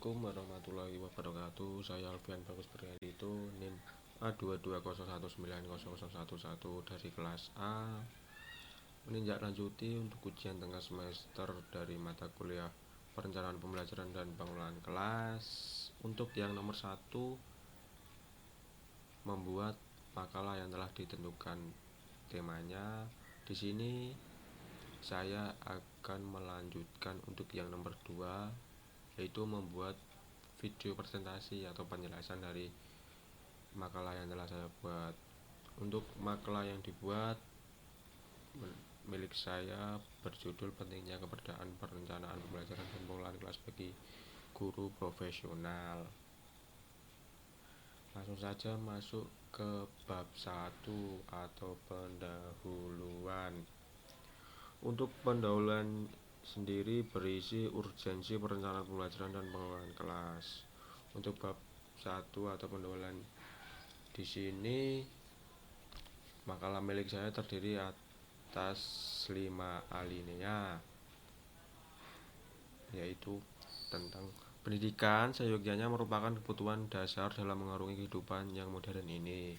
Assalamualaikum warahmatullahi wabarakatuh. Saya Alfian Bagus Priadi itu NIM A220190011 dari kelas A. Menindaklanjuti untuk ujian tengah semester dari mata kuliah Perencanaan Pembelajaran dan Pengelolaan Kelas. Untuk yang nomor 1, membuat makalah yang telah ditentukan temanya. Di sini saya akan melanjutkan untuk yang nomor 2, yaitu membuat video presentasi atau penjelasan dari makalah yang telah saya buat. Untuk makalah yang dibuat milik saya berjudul Pentingnya Keberadaan Perencanaan Pembelajaran dan Pengelolaan Kelas bagi Guru Profesional. Langsung saja masuk ke bab 1 atau pendahuluan. Untuk pendahuluan sendiri berisi urgensi perencanaan pembelajaran dan pengelolaan kelas. Untuk bab 1 atau pendahuluan di sini makalah milik saya terdiri atas 5 alinea, yaitu tentang pendidikan seyogianya merupakan kebutuhan dasar dalam mengarungi kehidupan yang modern ini.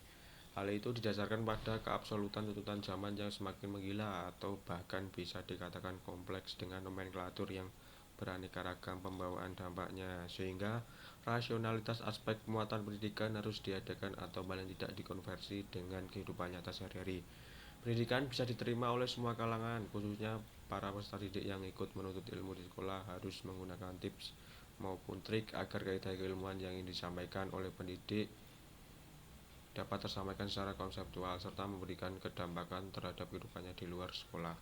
Hal itu didasarkan pada keabsolutan tuntutan zaman yang semakin menggila atau bahkan bisa dikatakan kompleks dengan nomenklatur yang beraneka ragam pembawaan dampaknya, sehingga rasionalitas aspek muatan pendidikan harus diadakan atau paling tidak dikonversi dengan kehidupan nyata sehari-hari. Pendidikan bisa diterima oleh semua kalangan, khususnya para peserta didik yang ikut menuntut ilmu di sekolah harus menggunakan tips maupun trik agar kaidah keilmuan yang ingin disampaikan oleh pendidik dapat tersampaikan secara konseptual serta memberikan kedamparkan terhadap kehidupannya di luar sekolah.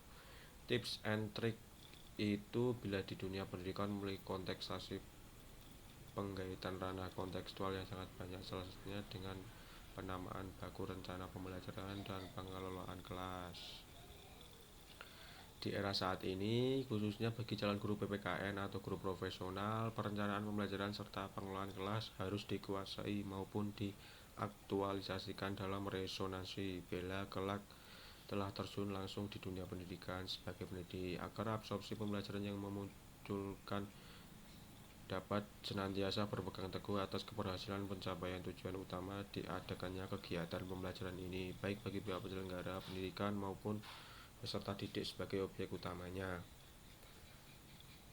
Tips and trick itu bila di dunia pendidikan memiliki konteksasi penggaitan ranah kontekstual yang sangat banyak, salah satunya dengan penamaan baku rencana pembelajaran dan pengelolaan kelas. Di era saat ini, khususnya bagi calon guru PPKN atau guru profesional, perencanaan pembelajaran serta pengelolaan kelas harus dikuasai maupun diaktualisasikan dalam resonansi bila kelak telah terjun langsung di dunia pendidikan sebagai pendidik, agar absorpsi pembelajaran yang memunculkan dapat senantiasa berpegang teguh atas keberhasilan pencapaian tujuan utama diadakannya kegiatan pembelajaran ini, baik bagi pihak penyelenggara pendidikan maupun peserta didik sebagai objek utamanya.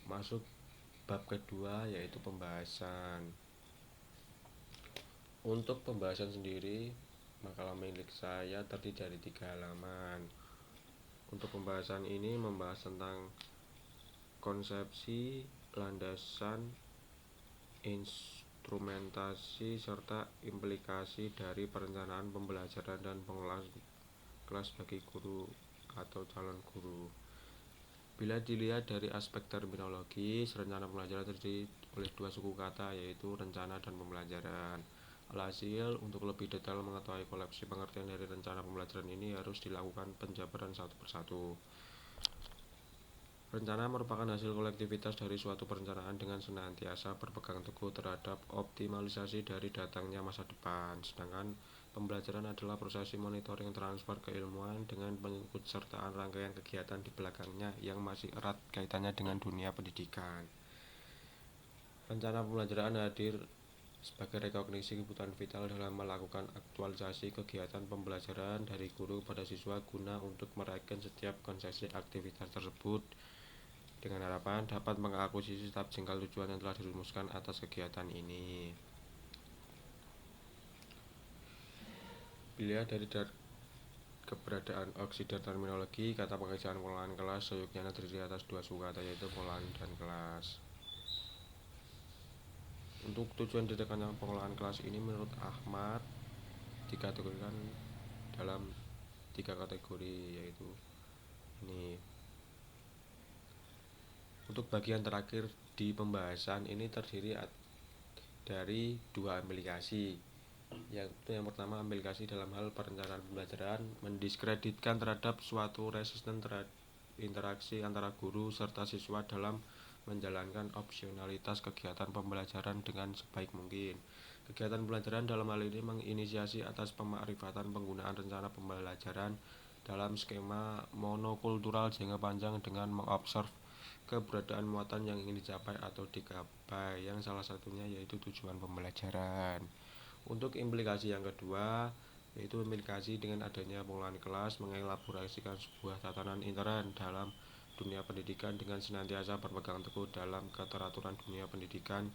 Masuk bab kedua, yaitu pembahasan. Untuk pembahasan sendiri, makalah milik saya terdiri dari 3 halaman. Untuk pembahasan ini membahas tentang konsepsi, landasan, instrumentasi, serta implikasi dari perencanaan pembelajaran dan pengelolaan kelas bagi guru atau calon guru. Bila dilihat dari aspek terminologis, rencana pembelajaran terdiri oleh 2 suku kata, yaitu rencana dan pembelajaran. Alhasil, untuk lebih detail mengetahui koleksi pengertian dari rencana pembelajaran ini harus dilakukan penjabaran satu persatu. Rencana merupakan hasil kolektivitas dari suatu perencanaan dengan senantiasa berpegang teguh terhadap optimalisasi dari datangnya masa depan. Sedangkan pembelajaran adalah prosesi monitoring transfer keilmuan dengan pengikutsertaan rangkaian kegiatan di belakangnya yang masih erat kaitannya dengan dunia pendidikan. Rencana pembelajaran hadir sebagai rekognisi kebutuhan vital dalam melakukan aktualisasi kegiatan pembelajaran dari guru pada siswa guna untuk meraihkan setiap konsesi aktivitas tersebut dengan harapan dapat mengakuisisi tahap jengkal tujuan yang telah dirumuskan atas kegiatan ini. Bila dari keberadaan oksidan terminologi, kata pengerjaan pengelolaan kelas seyogianya terdiri atas 2 suku kata, yaitu pengelolaan dan kelas. Untuk tujuan ditekannya pengelolaan kelas ini menurut Ahmad dikategorikan dalam 3 kategori, yaitu ini. Untuk bagian terakhir di pembahasan ini terdiri dari 2 implikasi, yaitu yang pertama implikasi dalam hal perencanaan pembelajaran mendiskreditkan terhadap suatu resisten terhadap interaksi antara guru serta siswa dalam menjalankan opsionalitas kegiatan pembelajaran dengan sebaik mungkin. Kegiatan pembelajaran dalam hal ini menginisiasi atas pemakrifatan penggunaan rencana pembelajaran dalam skema monokultural jangka panjang dengan mengobserv keberadaan muatan yang ingin dicapai atau digapai, yang salah satunya yaitu tujuan pembelajaran. Untuk implikasi yang kedua, yaitu implikasi dengan adanya pengelolaan kelas mengelaborasikan sebuah tatanan intern dalam dunia pendidikan dengan senantiasa berpegang teguh dalam keteraturan dunia pendidikan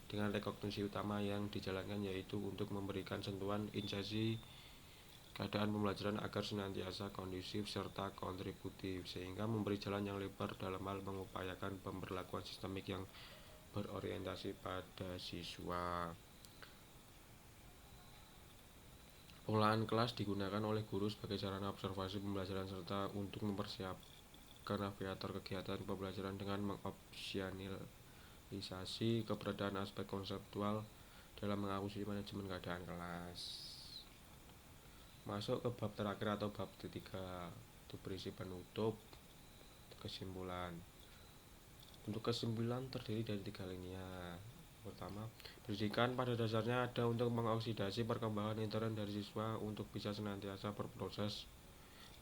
dengan rekognisi utama yang dijalankan yaitu untuk memberikan sentuhan inisiasi keadaan pembelajaran agar senantiasa kondusif serta kontributif sehingga memberi jalan yang lebar dalam hal mengupayakan pemberlakuan sistemik yang berorientasi pada siswa. Pengelolaan kelas digunakan oleh guru sebagai sarana observasi pembelajaran serta untuk mempersiapkan navigator kegiatan pembelajaran dengan mengopsionalisasi keberadaan aspek konseptual dalam mengakuisisi manajemen keadaan kelas. Masuk ke bab terakhir atau bab ketiga, itu berisi penutup kesimpulan. Untuk kesimpulan terdiri dari 3 linear. Pertama, pendidikan pada dasarnya ada untuk mengoksidasi perkembangan intern dari siswa untuk bisa senantiasa berproses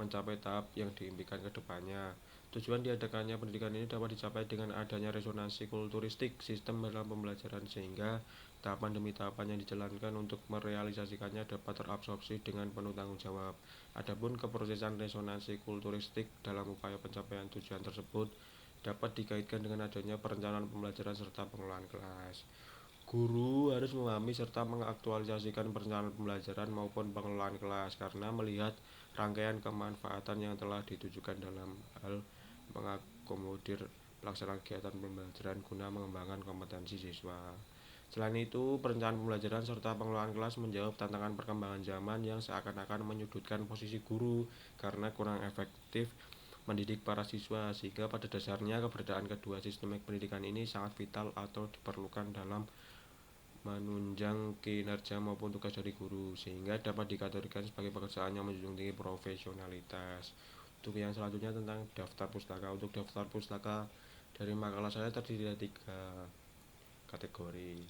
mencapai tahap yang diimpikan ke depannya. Tujuan diadakannya pendidikan ini dapat dicapai dengan adanya resonansi kulturistik sistem dalam pembelajaran sehingga tahapan demi tahapan yang dijalankan untuk merealisasikannya dapat terabsorpsi dengan penuh tanggung jawab. Adapun keprosesan resonansi kulturistik dalam upaya pencapaian tujuan tersebut dapat dikaitkan dengan adanya perencanaan pembelajaran serta pengelolaan kelas. Guru harus memahami serta mengaktualisasikan perencanaan pembelajaran maupun pengelolaan kelas karena melihat rangkaian kemanfaatan yang telah ditujukan dalam hal mengakomodir pelaksanaan kegiatan pembelajaran guna mengembangkan kompetensi siswa. Selain itu, perencanaan pembelajaran serta pengelolaan kelas menjawab tantangan perkembangan zaman yang seakan-akan menyudutkan posisi guru karena kurang efektif mendidik para siswa, sehingga pada dasarnya keberadaan kedua sistem pendidikan ini sangat vital atau diperlukan dalam menunjang kinerja maupun tugas dari guru, sehingga dapat dikategorikan sebagai pekerjaan yang menjunjung tinggi profesionalitas. Untuk yang selanjutnya tentang daftar pustaka. Untuk daftar pustaka dari makalah saya terdiri dari 3 kategori.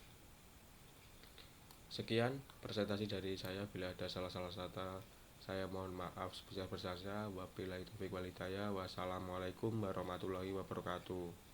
Sekian presentasi dari saya. Bila ada salah-salah kata, saya mohon maaf sebesar-besarnya. Wabillahi taufiq walhidayah. Wassalamualaikum warahmatullahi wabarakatuh.